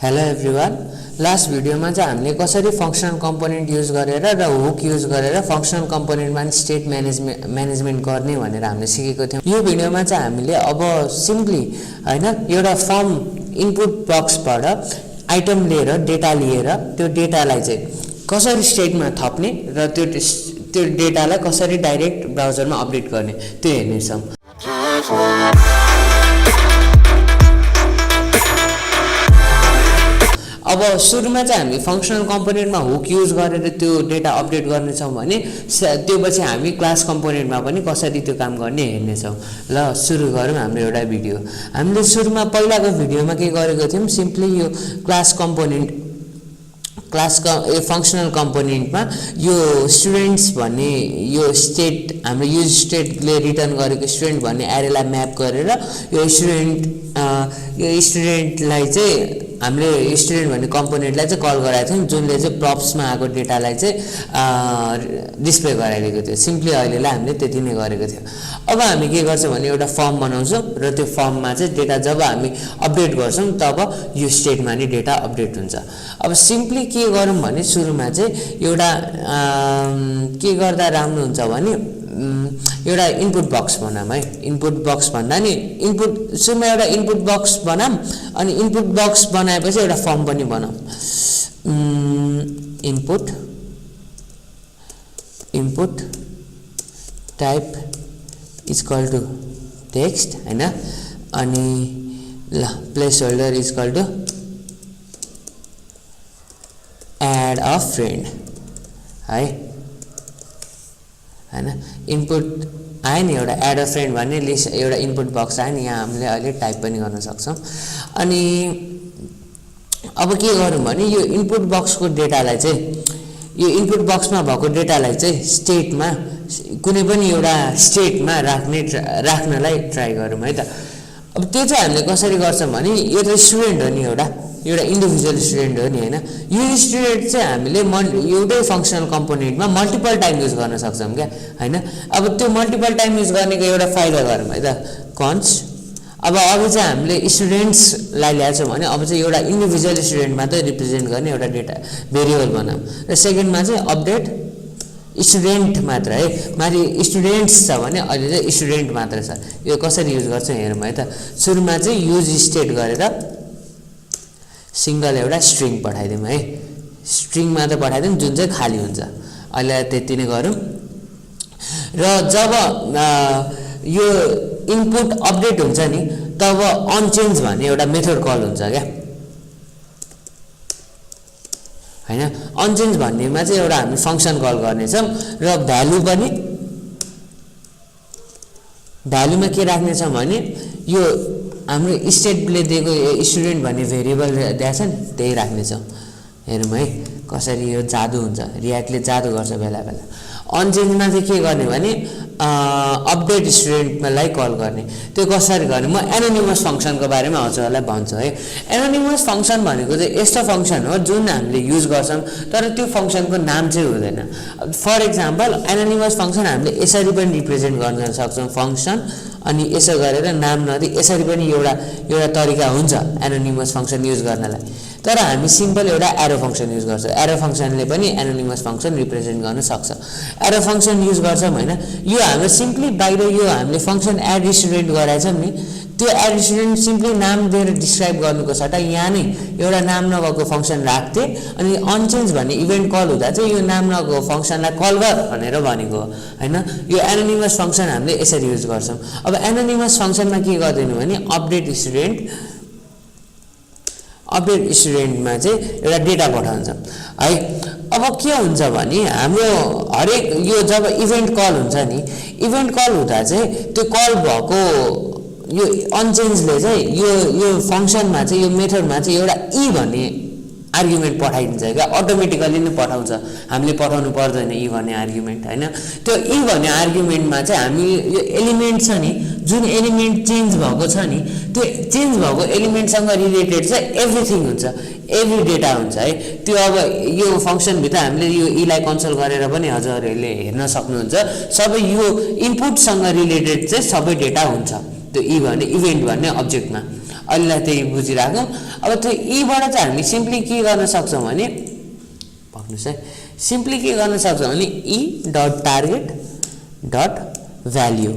Hello everyone last भिडियोमा चाहिँ हामीले कसरी फंक्शनल कम्पोनेन्ट युज गरेर र हुक युज गरेर फंक्शनल कम्पोनेन्टमा स्टेट म्यानेजमेन्ट गर्ने भनेर हामीले सिकेको थियौं। यो भिडियोमा चाहिँ हामीले अब सिम्पली हैन एउटा फर्म इनपुट बक्सबाट आइटम लिएर डेटा लिएर त्यो डेटालाई चाहिँ कसरी स्टेटमा थप्ने र त्यो डेटालाई कसरी डाइरेक्ट ब्राउजरमा अपडेट गर्ने त्यो हेर्नेछौं। अब सुरुमा चाहिँ हामी फंक्शनल कम्पोनेन्टमा हुक युज गरेर त्यो डेटा अपडेट गर्ने छौं भने त्यसपछि हामी क्लास कम्पोनेन्टमा पनि कसरी त्यो काम गर्ने हेर्ने छौं। ल सुरु गरौँ हाम्रो एउटा भिडियो। हामीले सुरुमा पहिलाको भिडियोमा के गरेको थियौं, सिम्पली यो क्लास कम्पोनेन्ट फंक्शनल कम्पोनेन्टमा यो स्टुडेन्ट्स भन्ने यो स्टेट हाम्रो युज स्टेटले रिटर्न गरेको स्टुडेन्ट भन्ने एरेलाई म्याप गरेर यो स्टुडेन्टलाई चाहिँ हामीले स्टुडेन्ट भन्ने कम्पोनेन्टलाई चाहिँ कल गराएको थियौं, जुनले चाहिँ प्रप्समा आएको डेटालाई चाहिँ डिस्प्ले गराइदिएको थियो। सिम्पली अहिलेलाई हामीले त्यति नै गरेको थियो। अब हामी के गर्छौं भने एउटा फर्म बनाउँछौं र त्यो फर्ममा चाहिँ डेटा जब हामी अपडेट गर्छौं तब यो स्टेटमा नि डेटा अपडेट हुन्छ। अब सिम्पली के गरौँ भने सुरुमा चाहिँ एउटा के गर्दा राम्रो हुन्छ भने एउटा इनपुट बक्स बनाम है। इनपुट बक्स भन्दा नि इनपुट सुरुमा एउटा इनपुट बक्स बनाम अनि इनपुट बक्स बनाएपछि एउटा फर्म पनि बनाऊ। Input type is equal to text हैन, अनि ल placeholder is equal to add a friend है हैन। इनपुट आयो नि एउटा एड अ फ्रेन्ड भन्ने लिस्ट एउटा इनपुट बक्स आयो नि, यहाँ हामीले अहिले टाइप पनि गर्न सक्छौं। अनि अब के गरौँ भने यो इनपुट बक्सको डेटालाई चाहिँ यो इनपुट बक्समा भएको डेटालाई चाहिँ स्टेटमा कुनै पनि एउटा स्टेटमा राख्नलाई ट्राई गरौँ है त। अब त्यो चाहिँ हामीले कसरी गर्छौं भने यो त स्टुडेन्ट हो नि, एउटा इन्डिभिजुअल स्टुडेन्ट हो नि हैन। यो स्टुडेन्ट चाहिँ हामीले एउटै फंक्शनल कम्पोनेन्टमा मल्टिपल टाइम युज गर्न सक्छौं क्या हैन। अब त्यो मल्टिपल टाइम युज गर्नेको एउटा फाइदा गरौँ है त, कन्स्ट। अब चाहिँ हामीले स्टुडेन्ट्सलाई ल्याछौं भने अब चाहिँ एउटा इन्डिभिजुअल स्टुडेन्ट मात्रै रिप्रेजेन्ट गर्ने एउटा डेटा भेरिएबल बनाऊ र सेकेन्डमा चाहिँ अपडेट स्टुडेन्ट मात्र है। माथि स्टुडेन्ट्स छ भने अहिले चाहिँ स्टुडेन्ट मात्र छ। यो कसरी युज गर्छौं हेरौँ है त। सुरुमा चाहिँ युज स्टेट गरेर सिंगल एउटा स्ट्रिङ पठाइदिउँ है, स्ट्रिङ मात्र पठाइदिउँ जुन चाहिँ खाली हुन्छ। अहिले त्यति नै गरौँ र जब यो इनपुट अपडेट हुन्छ नि तब अनचेन्ज भन्ने एउटा मेथड कल हुन्छ क्या हैन। अनचेन्ज भन्नेमा चाहिँ एउटा हामी फंक्सन कल गर्नेछौं र भ्यालुमा के राख्नेछौं भने यो हाम्रो स्टेटले दिएको स्टुडेन्ट भन्ने भेरिएबल दिएको छ नि त्यही राख्नेछौं। हेरौँ है कसरी यो जादु हुन्छ, रियाक्टले जादु गर्छ बेला बेला। अनचेन्जमा चाहिँ के गर्ने भने अपडेट स्टुडेन्टलाई कल गर्ने। त्यो कसरी गर्ने म एनोनिमस फंक्सनको बारेमा हजुरहरुलाई भन्छु है। एनोनिमस फंक्सन भनेको चाहिँ यस्तो फंक्सन हो जुन हामीले युज गर्छौं तर त्यो फंक्सनको नाम चाहिँ हुँदैन। फर एक्जाम्पल एनोनिमस फंक्सन हामीले यसरी पनि रिप्रेजेन्ट गर्न सक्छौं फंक्सन, अनि यसो गरेर नाम नदिई यसरी पनि एउटा तरिका हुन्छ एनोनिमस फंक्सन युज गर्नलाई। तर हामी सिम्पल एउटा एरो फंक्सन युज गर्छौं। एरो फंक्सनले पनि एनोनिमस फंक्सन रिप्रेजेन्ट गर्न सक्छ। एरो फंक्सन युज गर्छौं हैन, यो हाम्रो सिम्पली बाहिर यो हामीले फंक्सन एड स्टुडेन्ट गराएछौं नि, त्यो एड स्टुडेन्ट सिम्पली नाम दिएर डिस्क्राइब गर्नुको सट्टा यहाँ नै एउटा नाम नभएको फंक्सन राख्थे अनि अनचेन्ज भन्ने इभेन्ट कल हुँदा चाहिँ यो नाम नभएको फंक्सनलाई कल गर भनेर भनेको हैन। यो एनोनिमस फंक्सन हामीले यसरी युज गर्छौं। अब एनोनिमस फंक्सनमा के गर्दिनु भने अपडेट स्टुडेन्टमा चाहिँ एउटा डेटा पठाउँछ है। अब के हुन्छ भने हाम्रो हरेक यो जब इभेन्ट कल हुन्छ नि, इभेन्ट कल हुँदा चाहिँ त्यो कल भएको यो अनचेन्जले चाहिँ यो फंक्सनमा चाहिँ यो मेथडमा चाहिँ एउटा भन्ने आर्गुमेन्ट पठाइदिन्छ क्या, अटोमेटिकली नै पठाउँछ। हामीले पठाउनु पर्दैन भन्ने आर्गुमेन्ट हैन। त्यो भन्ने आर्गुमेन्टमा चाहिँ हामी यो एलिमेन्ट छ नि, जुन एलिमेन्ट चेन्ज भएको छ नि त्यो चेन्ज भएको एलिमेन्टसँग रिलेटेड चाहिँ एभ्रिथिङ हुन्छ, एभ्री डेटा हुन्छ है। त्यो अब यो फंक्सन भित्र हामीले यो लाई कन्सोल गरेर पनि हजुरहरुले हेर्न सक्नुहुन्छ। सबै यो इनपुटसँग रिलेटेड चाहिँ सबै डेटा हुन्छ त्यो भन्ने इभेन्ट भन्ने अब्जेक्टमा। अहिलेलाई त्यही बुझिराखौँ। अब त्यो ईबाट चाहिँ हामी सिम्पली के गर्न सक्छौँ भने भन्नुहोस् है, सिम्पली के गर्न सक्छौँ भने ई डट टार्गेट डट भ्याल्यु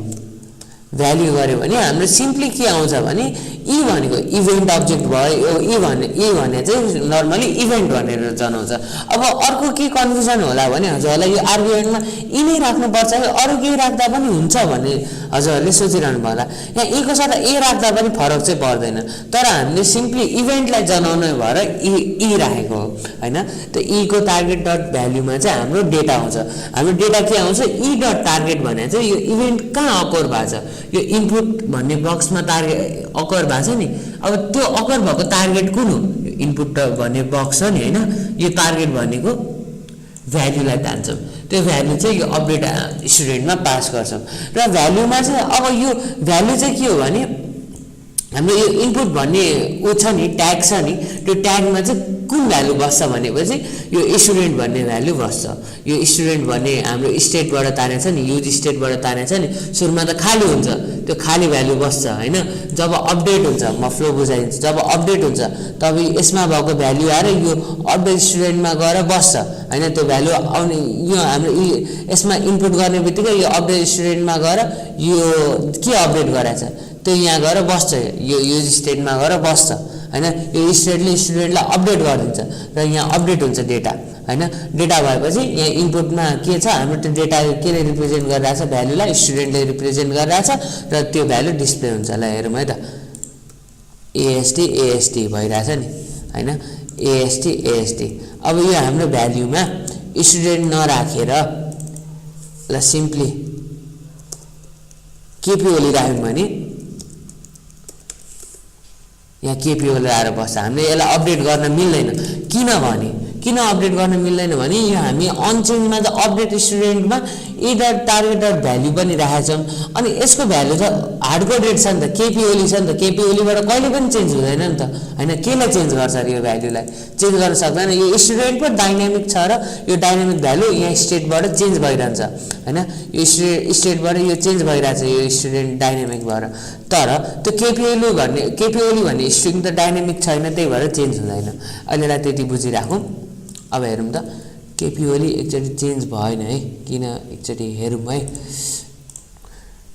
गऱ्यो भने हाम्रो सिम्पली के आउँछ भने ई भनेको इभेन्ट अब्जेक्ट भयो। ई भने चाहिँ नर्मली इभेन्ट भनेर जनाउँछ। अब अर्को के कन्फ्युजन होला भने हजुरहरूलाई यो आर्गुमेन्टमा ई नै राख्नुपर्छ कि अरू केही राख्दा पनि हुन्छ भन्ने हजुरहरूले सोचिरहनु भयो होला। यहाँ ईको साथ ए राख्दा पनि फरक चाहिँ पर्दैन, तर हामीले सिम्पली इभेन्टलाई जनाउनु भएर ई राखेको हो होइन। त ईको टार्गेट डट भ्याल्युमा चाहिँ हाम्रो डेटा आउँछ। हाम्रो डेटा के आउँछ, ई डट टार्गेट भने चाहिँ यो इभेन्ट कहाँ अकर भएको छ, यो इनपुट भन्ने बक्समा टार्गेट अकर भएको छ नि। अब त्यो अकर भएको टार्गेट कुन हो, यो इनपुट भन्ने बक्स छ नि होइन। यो टार्गेट भनेको भ्याल्युलाई तान्छौँ, त्यो भ्याल्यु चाहिँ यो अपडेट स्टुडेन्टमा पास गर्छौँ। र भ्याल्युमा चाहिँ अब यो भ्याल्यु चाहिँ के हो भने हाम्रो यो इनपुट भन्ने ऊ छ नि, ट्याग छ नि, त्यो ट्यागमा चाहिँ कुन भ्यालु बस्छ भनेपछि यो स्टुडेन्ट भन्ने भ्यालु बस्छ। यो स्टुडेन्ट भन्ने हाम्रो स्टेटबाट तानेछ नि, युज स्टेटबाट तानेछ नि, सुरुमा त खाली हुन्छ, त्यो खाली भ्यालु बस्छ होइन। जब अपडेट हुन्छ, म फ्लो बुझाइदिन्छु, जब अपडेट हुन्छ तब यसमा भएको भ्यालु आएर यो अपडेट स्टुडेन्टमा गएर बस्छ होइन। त्यो भ्यालु आउने यो हाम्रो यसमा इनपुट गर्ने बित्तिकै यो अपडेट स्टुडेन्टमा गएर यो के अपडेट गराएछ त्यो यहाँ गएर बस्छ, यो युज स्टेटमा गएर बस्छ होइन। यो स्टेटले स्टुडेन्टलाई अपडेट गरिदिन्छ र यहाँ अपडेट हुन्छ डेटा होइन। डेटा भएपछि यहाँ इनपुटमा के छ, हाम्रो त्यो डेटा केले रिप्रेजेन्ट गरिरहेछ, भ्यालुलाई स्टुडेन्टले रिप्रेजेन्ट गरिरहेछ र त्यो भ्यालु डिस्प्ले हुन्छ। ल हेरौँ है त, एएसटी भइरहेछ नि होइन, एएसटी। अब यो हाम्रो भ्याल्युमा स्टुडेन्ट नराखेर ल सिम्पली केपिओली राख्यौँ भने यहाँ केपिओले आएर बस्छ। हामीले यसलाई अपडेट गर्न मिल्दैन, किन अपडेट गर्न मिल्दैन भने यो हामी अनचेन्जमा त अपडेट स्टुडेन्टमा ई डट टार्गेट डट भ्याल्यु पनि राखेका छौँ। अनि यसको भ्याल्यु त हार्डकोडेड छ नि त, केपिओली छ नि त, केपिओलीबाट कहिले पनि चेन्ज हुँदैन नि त होइन। केलाई चेन्ज गर्छ यो भ्याल्युलाई, चेन्ज गर्न सक्दैन। यो स्टुडेन्ट पनि डाइनामिक छ र यो डाइनामिक भ्यालु यहाँ स्टेटबाट चेन्ज भइरहन्छ होइन। यो स्टेटबाट यो चेन्ज भइरहेछ, यो स्टुडेन्ट डाइनामिक भएर। तर त्यो केपिओली भन्ने स्ट्रिङ त डाइनामिक छैन, त्यही भएर चेन्ज हुँदैन। अहिलेलाई त्यति बुझिराखौँ। अब हेरौँ त, केपिओली एकचोटि चेन्ज भएन है, किन एकचोटि हेरौँ है।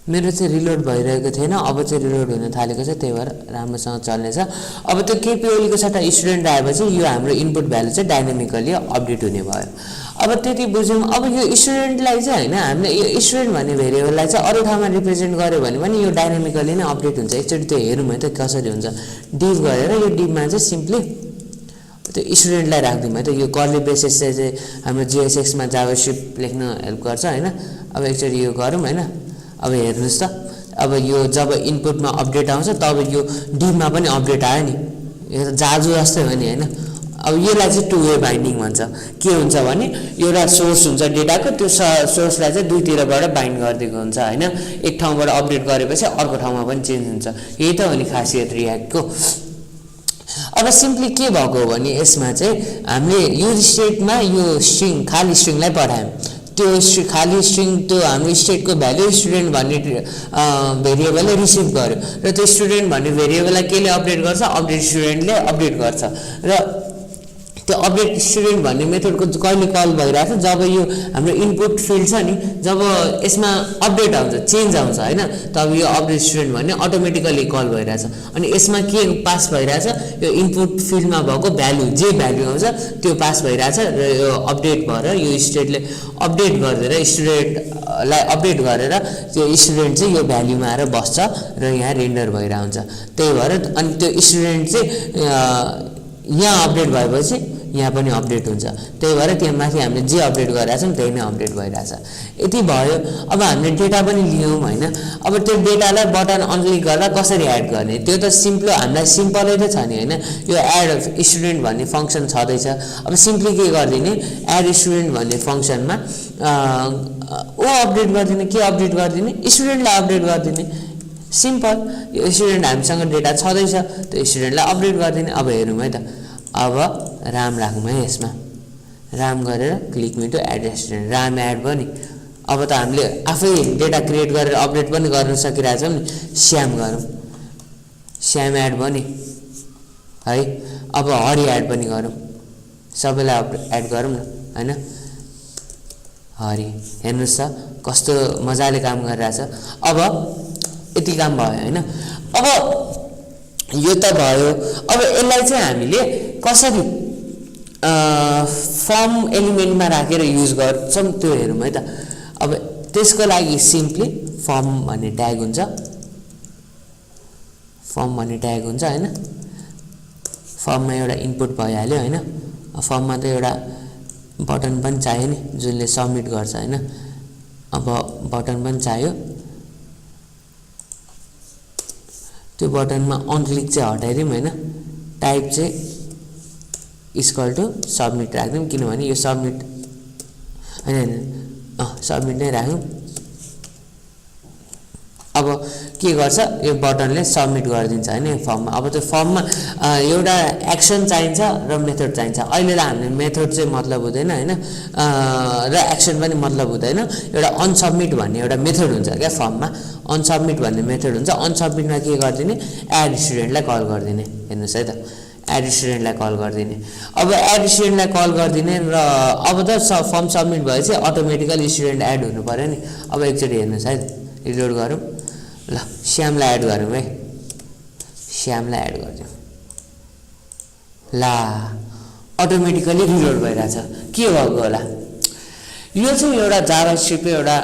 मेरो चाहिँ रिलोड भइरहेको थिएन, अब चाहिँ रिलोड हुन थालेको छ, त्यही भएर राम्रोसँग चल्नेछ। अब त्यो केपिओलीको साथ स्टुडेन्ट आएपछि यो हाम्रो इनपुट भ्यालु चाहिँ डाइनामिकली अपडेट हुने भयो। अब त्यति बुझ्यौँ। अब यो स्टुडेन्टलाई चाहिँ होइन, हामीले यो स्टुडेन्ट भन्ने भेरिएबललाई चाहिँ अरू ठाउँमा रिप्रेजेन्ट गर्यो भने पनि यो डाइनामिकली नै अपडेट हुन्छ। एकचोटि त्यो हेरौँ है त कसरी हुन्छ। डिभ गरेर यो डिभमा चाहिँ सिम्पली त्यो स्टुडेन्टलाई राखिदिउँ है त। यो कर्ली ब्रेसेस चाहिँ हाम्रो जिएसएक्समा जाभास्क्रिप्ट लेख्न हेल्प गर्छ होइन। अब एकचोटि यो गरौँ होइन। अब हेर्नुहोस् त, अब यो जब इनपुटमा अपडेट आउँछ तब यो डिभमा पनि अपडेट आयो नि, यो त जादु जस्तै हो नि होइन। अब यसलाई चाहिँ टु वे बाइन्डिङ भन्छ। के हुन्छ भने एउटा सोर्स हुन्छ डेटाको, त्यो सोर्सलाई चाहिँ दुईतिरबाट बाइन्ड गरिदिएको हुन्छ होइन। एक ठाउँबाट अपडेट गरेपछि अर्को ठाउँमा पनि चेन्ज हुन्छ। यही त हो नि खासियत रियाक्टको। अब सिम्पली के भएको हो भने यसमा चाहिँ हामीले युज स्टेटमा यो स्ट्रिङ खाली स्ट्रिङलाई पठायौँ। त्यो खाली स्ट्रिङ त्यो हाम्रो स्टेटको भ्यालु स्टुडेन्ट भन्ने भेरिएबलले रिसिभ गर्यो र त्यो स्टुडेन्ट भन्ने भेरिएबललाई केले अपडेट गर्छ, अपडेट स्टुडेन्टले अपडेट गर्छ। र त्यो अपडेट स्टुडेन्ट भन्ने मेथडको कहिले कल भइरहेछ, जब यो हाम्रो इनपुट फिल्ड छ नि, जब यसमा अपडेट आउँछ, चेन्ज आउँछ होइन, तब यो अपडेट स्टुडेन्ट भन्ने अटोमेटिकली कल भइरहेछ। अनि यसमा के पास भइरहेछ, यो इनपुट फिल्डमा भएको भ्यालु जे भ्यालु आउँछ त्यो पास भइरहेछ र यो अपडेट भएर यो स्टेटले अपडेट गरिदिएर स्टुडेन्टलाई अपडेट गरेर त्यो स्टुडेन्ट चाहिँ यो भ्यालुमा आएर बस्छ र यहाँ रेन्डर भइरहेको हुन्छ। त्यही भएर अनि त्यो स्टुडेन्ट चाहिँ यहाँ अपडेट भएपछि यहाँ पनि अपडेट हुन्छ। त्यही भएर त्यहाँ माथि हामीले जे अपडेट गरिरहेको छौँ त्यही नै अपडेट भइरहेछ। यति भयो। अब हामीले डेटा पनि लियौँ होइन। अब त्यो डेटालाई बटन अनक्लिक गर्दा कसरी एड गर्ने, त्यो त हामीलाई सिम्पलै त छ नि होइन। यो एड स्टुडेन्ट भन्ने फङ्सन छँदैछ। अब सिम्पली के गरिदिने, एड स्टुडेन्ट भन्ने फङ्सनमा अपडेट गरिदिने, के अपडेट गरिदिने, स्टुडेन्टलाई अपडेट गरिदिने। सिम्पल। यो स्टुडेन्ट हामीसँग डेटा छँदैछ, त्यो स्टुडेन्टलाई अपडेट गरिदिने। अब हेरौँ है त। अब राम राखौँ है यसमा, राम गरेर click me to add student, Ram add भयो नि। अब त हामीले आफै डेटा क्रिएट गरेर अपडेट पनि गर्न सकिरहेछौँ नि। श्याम गरौँ, श्याम एड भयो नि है। अब हरि एड पनि गरौँ, सबैलाई एड गरौँ न हैन। हरि हेर्नुस् त कस्तो मजाले काम गरिरहेछ। अब यति काम भयो हैन। अब यो त भयो। अब यसलाई चाहिँ हामीले कसरी फर्म एलिमेन्टमा राखेर युज गर्छौं त्यो हेरौँ है त। अब त्यसको लागि सिम्पली फर्म भन्ने ट्याग हुन्छ, फर्म भन्ने ट्याग हुन्छ हैन। फर्ममा एउटा इनपुट भइहाल्यो हैन। फर्ममा त एउटा बटन पनि चाहियो नि जुनले सबमिट गर्छ हैन। अब बटन पनि चाहियो, त्यो बटनमा अन क्लिक चाहिँ हटाइदिउँ हैन। टाइप चाहिँ इक्वल टु सबमिट राख्दिउँ, किनभने यो सबमिट हैन सबमिट नै राख्यौँ। अब के गर्छ यो बटनले सबमिट गरिदिन्छ हैन फर्ममा। अब त्यो फर्ममा एउटा एक्सन चाहिन्छ र मेथड चाहिन्छ। अहिले त हामीले मेथड चाहिँ मतलब हुँदैन हैन र एक्सन पनि मतलब हुँदैन। एउटा अनसबमिट भन्ने एउटा मेथड हुन्छ क्या फर्ममा। अनसबमिट भन्ने मेथड हुन्छ। अनसबमिटमा के गरिदिने एड स्टुडेन्टलाई कल गरिदिने। हेर्नुस् है त एड स्टुडेन्टलाई कल गरिदिने। अब एड स्टुडेन्टलाई कल गरिदिने र अब त फर्म सबमिट भएपछि अटोमेटिकली स्टुडेन्ट एड हुनु पर्यो नि। अब एकचोटि हेर्नुस् है रिलोड गरौँ। ल श्यामलाई एड गरौँ है, श्यामलाई एड गरिदिउँ। ला अटोमेटिकली रिलोड भइरहेछ। के भएको होला यो चाहिँ एउटा जाभास्क्रिप्टको एउटा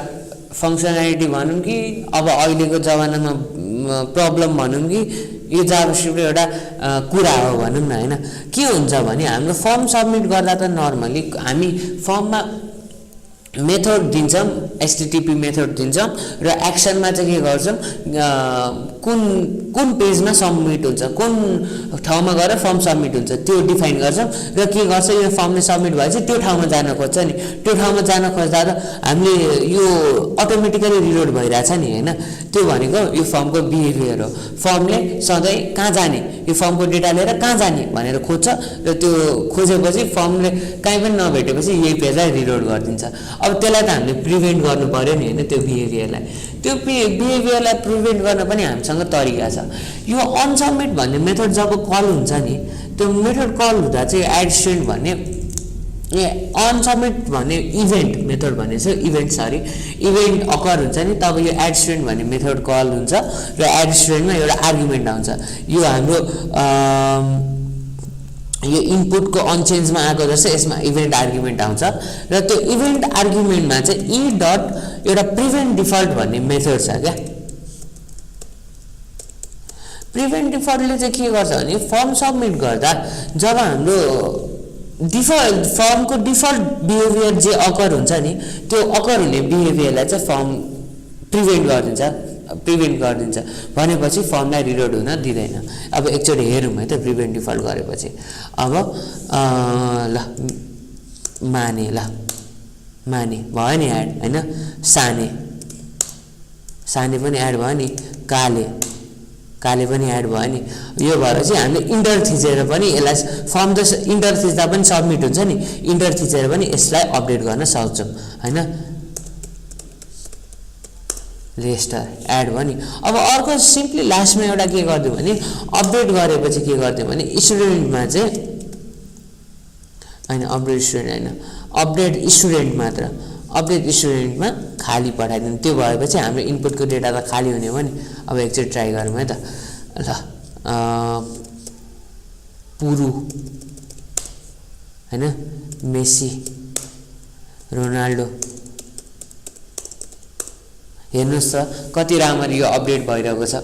फङ्सनालिटी भनौँ कि अब अहिलेको जमानामा प्रब्लम भनौँ कि यो जाभास्क्रिप्टको एउटा कुरा हो भनौँ न हैन। के हुन्छ भने हाम्रो फर्म सबमिट गर्दा त नर्मली हामी फर्ममा मेथड दिन्छौँ, एचटीटीपी मेथड दिन्छौँ र एक्सनमा चाहिँ के गर्छौँ कुन कुन पेजमा सबमिट हुन्छ, कुन ठाउँमा गएर फर्म सबमिट हुन्छ त्यो डिफाइन गर्छौँ। र के गर्छ यो फर्मले सबमिट भएपछि त्यो ठाउँमा जान खोज्छ नि। त्यो ठाउँमा जान खोज्दा त हामीले यो अटोमेटिकली रिलोड भइरहेछ नि हैन। त्यो भनेको यो फर्मको बिहेभियर हो। फर्मले सधैँ कहाँ जाने, यो फर्मको डेटा लिएर कहाँ जाने भनेर खोज्छ र त्यो खोजेपछि फर्मले कहीँ पनि नभेटेपछि यही पेजलाई रिलोड गरिदिन्छ। अब त्यसलाई त हामीले प्रिभेन्ट गर्नु पर्यो नि हैन। त्यो बिहेभियरलाई, त्यो बिहेभियरलाई प्रिभेन्ट गर्न पनि हामीसँग तरिका छ। यो अनसबमिट भन्ने मेथड जब कल हुन्छ नि, त्यो मेथड कल हुँदा चाहिँ एड स्टुडेन्ट भन्ने अनसबमिट भन्ने इभेन्ट मेथड भन्ने छ, इभेन्ट सरी इभेन्ट अकर हुन्छ नि, तब यो एड स्टुडेन्ट भन्ने मेथड कल हुन्छ र एड स्टुडेन्टमा एउटा आर्गुमेन्ट आउँछ। यो हाम्रो यो इनपुटको अनचेन्जमा आएको जस्तो यसमा इभेन्ट आर्गुमेन्ट आउँछ र त्यो इभेन्ट आर्गुमेन्टमा चाहिँ ई डट एउटा प्रिभेन्ट डिफल्ट भन्ने मेथड छ क्या। प्रिभेन्ट डिफल्टले चाहिँ के गर्छ भने फर्म सबमिट गर्दा जब हाम्रो डिफल्ट फर्मको डिफल्ट बिहेभियर जे अकर हुन्छ नि त्यो अकर हुने बिहेभियरलाई चाहिँ फर्म प्रिभेन्ट गरिदिन्छ भनेपछि फर्मलाई रिलोड हुन दिँदैन। अब एकचोटि हेरौँ है त प्रिभेन्ट डिफल्ट गरेपछि। अब ल माने भयो नि एड हैन। साने पनि एड भयो नि। काले पनि एड भयो नि। यो भएर चाहिँ हामीले इन्टर थिचेर पनि यसलाई फर्म त इन्टर थिच्दा पनि सबमिट हुन्छ नि, इन्टर थिचेर पनि यसलाई अपडेट गर्न सक्छौँ हैन। रेस्टर एड भयो नि। अब अर्को सिम्पली लास्टमा एउटा के गरिदिउँ भने अपडेट गरेपछि के गरिदिउँ भने स्टुडेन्टमा चाहिँ हैन, अपडेट स्टुडेन्ट मात्र, अपडेट स्टुडेन्टमा खाली पठाइदिउँ। त्यो भएपछि हाम्रो इनपुटको डेटा त खाली हुने हो नि। अब एकचोटि ट्राई गरौँ है त। ल पुरु हैन, मेसी, रोनाल्डो, हेर्नुस् त कति राम्ररी यो अपडेट भइरहेको छ।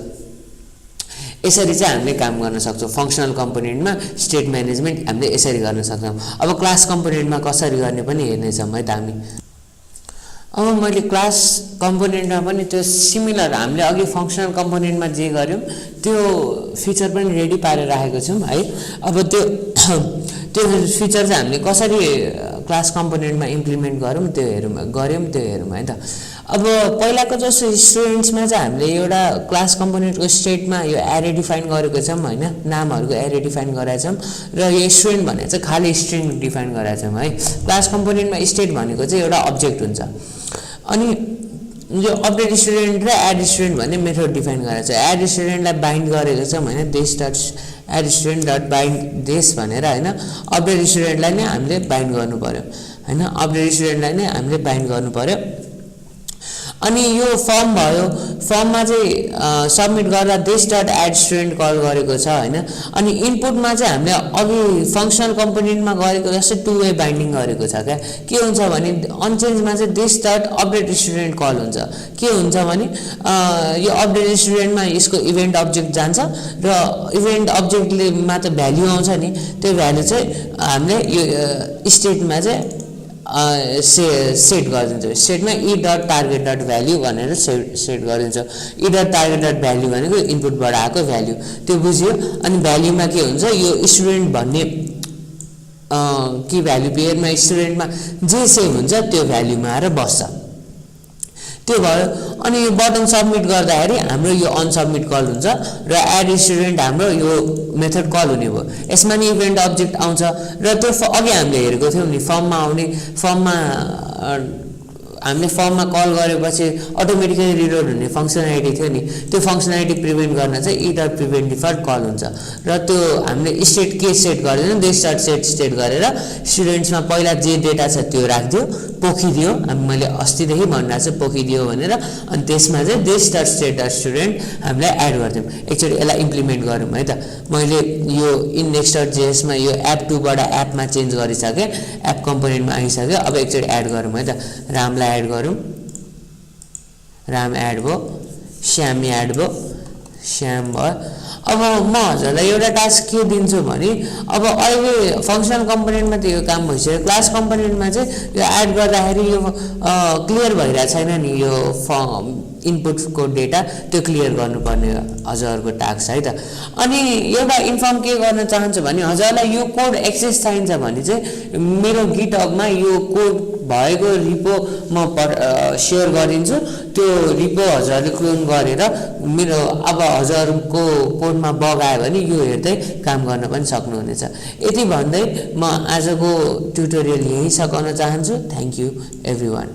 यसरी चाहिँ हामीले काम गर्न सक्छौँ। फङ्सनल कम्पोनेन्टमा स्टेट म्यानेजमेन्ट हामीले यसरी गर्न सक्छौँ। अब क्लास कम्पोनेन्टमा कसरी गर्ने पनि हेर्नेछौँ है त हामी। अब मैले क्लास कम्पोनेन्टमा पनि त्यो सिमिलर हामीले अघि फङ्सनल कम्पोनेन्टमा जे गर्यौँ त्यो फिचर पनि रेडी पारेर राखेको छौँ है। अब त्यो फिचर चाहिँ हामीले कसरी क्लास कम्पोनेन्टमा इम्प्लिमेन्ट गऱ्यौँ त्यो हेरौँ है त। अब पहिलाको जस्तो स्टुडेन्ट्समा चाहिँ हामीले एउटा क्लास कम्पोनेन्टको स्टेटमा यो एरे डिफाइन गरेको छौँ हैन, नामहरूको एरे डिफाइन गराएको छौँ र यो स्टुडेन्ट भनेको चाहिँ खाली स्ट्रिङ डिफाइन गराएको छौँ है। क्लास कम्पोनेन्टमा स्टेट भनेको चाहिँ एउटा अब्जेक्ट हुन्छ। अनि यो अपडेट स्टुडेन्ट र एड स्टुडेन्ट भन्ने मेथड डिफाइन गरेको छ। एड स्टुडेन्टलाई बाइन्ड गरेको छ हैन, this dot add student dot bind this भनेर हैन। अपडेट स्टुडेन्टलाई नै हामीले बाइन्ड गर्नु पर्यो हैन, अपडेट स्टुडेन्टलाई नै हामीले बाइन्ड गर्नु पर्यो। अनि यो फर्म भयो, फर्ममा चाहिँ सबमिट गर्दा this dot add student call गरेको छ हैन। अनि इनपुटमा चाहिँ हामीले अघि फङ्सनल कम्पोनेन्टमा गरेको जस्तै टु वे बाइन्डिङ गरेको छ क्या। के हुन्छ भने अनचेन्जमा चाहिँ this dot update student call हुन्छ। के हुन्छ भने यो अपडेट स्टुडेन्टमा यसको इभेन्ट अब्जेक्ट जान्छ र इभेन्ट अब्जेक्टले मा त भ्याल्यु आउँछ नि, त्यो भ्याल्यु चाहिँ हामीले यो स्टेटमा चाहिँ सेट गरिदिन्छ। स्टेटमा ई डट टार्गेट डट भ्याल्यु भनेर सेट गरिदिन्छ। ई डट टार्गेट डट भ्याल्यु भनेको इनपुटबाट आएको भ्याल्यु, त्यो बुझ्यो। अनि भ्याल्युमा के हुन्छ, यो स्टुडेन्ट भन्ने कि भ्याल्यु पेयरमा स्टुडेन्टमा जे सेभ हुन्छ त्यो भ्याल्युमा आएर बस्छ, त्यो भयो। अनि यो बटन सबमिट गर्दाखेरि हाम्रो यो अनसबमिट कल हुन्छ र एड स्टुडेन्ट हाम्रो यो मेथड कल हुने भयो। यसमा नि इभेन्ट अब्जेक्ट आउँछ र त्यो अघि हामीले हेरेको थियौँ नि, फर्ममा आउने, फर्ममा हामीले फर्ममा कल गरेपछि अटोमेटिकली रिलोड हुने फङ्सनालिटी थियो नि, त्यो फङ्सनालिटी प्रिभेन्ट गर्न चाहिँ ई डट प्रिभेन्ट डिफल्ट कल हुन्छ। र त्यो हामीले स्टेट के सेट गरिदिनु, दिस डट सेट गरेर स्टुडेन्ट्समा पहिला जे डेटा छ त्यो राखिदियो, पोखिदियो। मैले अस्तिदेखि भनिरहेको छु पोखिदियो भनेर। अनि त्यसमा चाहिँ this dot set dot student हामीलाई एड गरिदिउँ। एकचोटि यसलाई इम्प्लिमेन्ट गरौँ है त। मैले यो इन्डेक्स डट जेएसमा यो एप 2 बाट एपमा चेन्ज गरिसकेँ, एप कम्पोनेन्टमा आइसक्यो। अब एकचोटि एड गरौँ है त। रामलाई एड गरौँ, राम एड भयो, श्याम एड भयो, श्याम भयो। अब म हजुरलाई एउटा टास्क के दिन्छु भने अब अहिले फङ्सनल कम्पोनेन्टमा त यो काम भइसक्यो, क्लास कम्पोनेन्टमा चाहिँ यो एड गर्दाखेरि यो क्लियर भइरहेको छैन नि, यो इनपुटको डेटा त्यो क्लियर गर्नुपर्ने हजुरहरूको टास्क है त। अनि एउटा इन्फर्म के गर्न चाहन्छु भने हजुरलाई यो कोड एक्सेस चाहिन्छ भने चाहिँ मेरो गिटहबमा यो कोड भएको रिपो म सेयर गरिदिन्छु। त्यो रिपो हजुरले क्लोन गरेर मेरो अब हजुरको कोडमा बग आयो भने यो हेर्दै काम गर्न पनि सक्नुहुनेछ। यति भन्दै म आजको ट्युटोरियल यही सकाउन चाहन्छु। Thank you everyone.